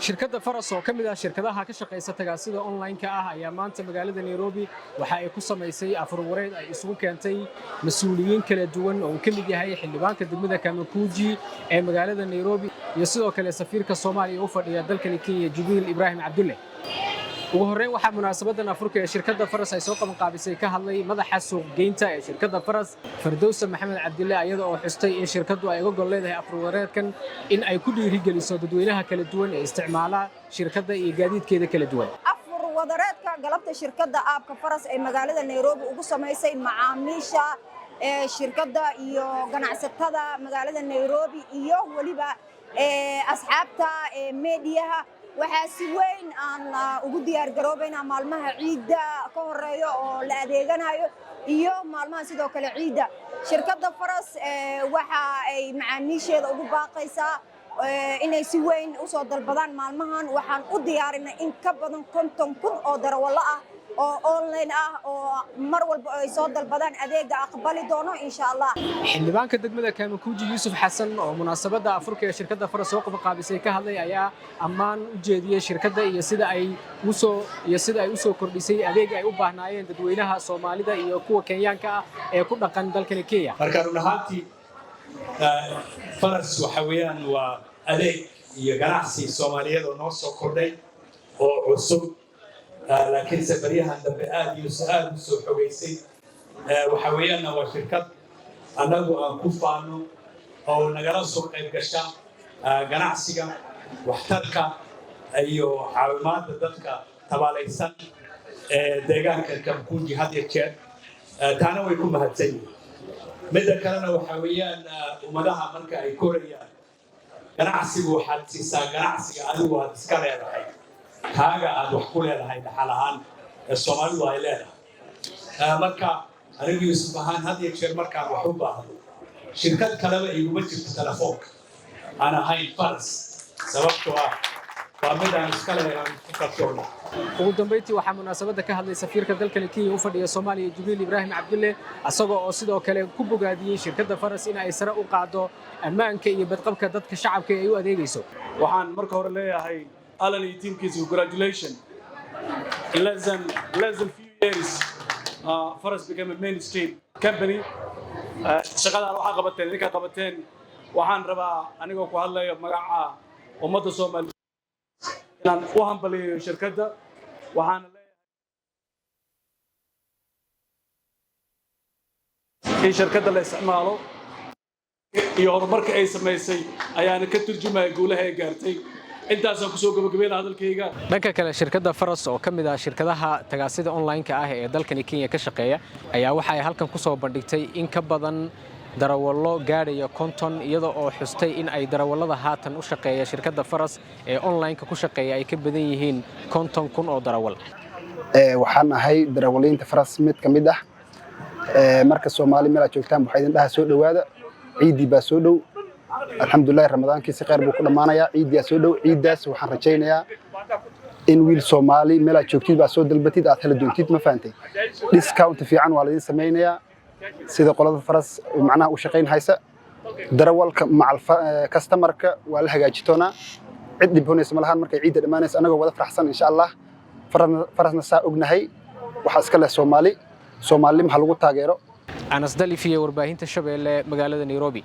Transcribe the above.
shirkadda Faras oo kamid ah shirkadaha ka shaqeysa tagaasida online-ka ah ayaa maanta magaalada Nairobi waxa ay ku sameysay afar wareed ay isugu keentay mas'uuliyiin kala duwan oo kamid yahay xildhibaanka degmada Kamakuji ee magaalada Nairobi iyo sidoo kale safiirka Soomaaliya u fadhiya dalka Kenya Jibril Ibrahim Abdulle. ugu horreyn waxaa munaasabadan afurka ee shirkadda Faras ay soo qaban qaabisay ka hadlay madaxa suuq geynta ee shirkadda Faras Firdawsa Maxamed Cabdille iyada oo xustay in shirkaddu ay uga gol leedahay afar wareedkan in ay ku dhiirigeliso dadweynaha kala duwan ee isticmaala shirkadda iyo gaadiidkeeda kala duwan. afar wadareedka galabta shirkadda aabka Faras ee magaalada Nairobi ugu sameysay macaamiisha shirkadda iyo ganacsatada magaalada Nairobi iyo waliba asxaabta meediyaha waxaa si weyn aan ugu diyaar garoobaynaa maalmaha ciidda ka horeeyo oo la adeeganayo iyo maalmaha sidoo kale ciidda shirkadda Faras waxa ay macaamiisheeda ugu baaqaysaa inay si weyn u soo dalbadaan maalmahan waxaan u diyaarinay in ka badan 50,000 oo darawallo ah oo online ah oo mar walba ay soo dalbadaan adeega aqbali doono insha Allah. xildhibaanka degmada Kamakuji Yusuf Xasan oo munaasabada afurka ee shirkadda Faras soo qaban qaabisay ka hadlay ayaa ammaan u jeediyay shirkadda iyo sida ay u soo kordhisay adeeg ay u baahnaayeen dadweynaha Soomaalida iyo kuwa Kenyaanka ah ee ku dhaqan dalka Kenya. marka runaantii Faras waxa weeyaan waa adeeg iyo ganacsi Soomaaliyeed oo noo soo kordhay oo cusub laakiin safaryahan dambe aad iyo soo xogeysay waxa weeyaan waa shirkad anagu aan ku faano oo nagala soo qayb gasha ganacsiga waxtarka iyo caawimaadda dadka tabaalaysan deegaanka Kamakuji had iyo jeer taana way ku mahadsan yihiin midda kalena waxa weeyaan ummadaha marka ay korayaan ganacsigu waxaad siisaa ganacsiga adigu aad iska leedahay kaaga aad wax ku leedahay dhaxal ahaan Soomaalidu ay leedahay marka anigu Yusuf ahaan had iyo jeer markaan wax u baahdo shirkad kaleba iguma jirto telefoonka aan ahayn Faras sababtoo ah waa mid aan iska leeyahay ku kalsoon. ugu dambeyntii waxaa munaasabada ka hadlay safiirka dalka Kenya u fadhiya Soomaaliya Jibril Ibrahim Abdulle asagoo oo sidoo kale ku bogaadiyay shirkadda Faras in ay sare u qaado ammaanka iyo badqabka dadka shacabka ay u adeegayso. waxaan marka hore leeyahay Alan iyo teamkiisa congratulations. In less than few years, Faras became a mainstream company. shaqadan waxaa qabateen idinka qabateen waxaan rabaa anigoo ku hadlayo magaca ummadda Soomaaliyeed inaan u hambaliyo shirkadda waxaan leeyahay in shirkadda la isticmaalo iyo horumarka ay sameysay ayaana ka turjumaya guulaha ay gaartay. intaasaan kusoo gabagabeynaa hadalkayga. dhanka kale shirkadda Faras oo kamid ah shirkadaha tagaasida online-ka ah ee dalka Kenya ka shaqeeya ayaa waxa ay halkan ku soo bandhigtay in ka badan darawallo gaadhaya 50 iyada oo xustay in ay darawallada haatan u shaqeeya shirkadda Faras ee online-ka ku shaqeeya ay ka badan yihiin 50,000 oo darawal. waxaan ahay darawaliinta Faras mid kamid ah marka Soomaali meel joogtaan waxay idin dhaha soo dhawaada ciidi baa soo dhow alxamdulillah ramadaanki si qeyr buu ku dhamaanaya ciidiya soo dhow ciidaas waxaan rajaynayaa in wiil Soomaali meel joogtid baa soo dalbatid aad hela doontid ma faantay discount fiican waa la idin sameeynaya sida qolada Faras macnaha u shaqeyn haysa darawalka macal customerka waa la hagaajitoona cid dhibonaysa ma lahan markay ciidda dhamaanaysa anagoo wada faraxsan insha Allah Farasna saa ognahay waxa iska leh Soomaali ma lagu taageero. Anas Dalifiye warbaahinta Shabeelle magaalada Nairobi.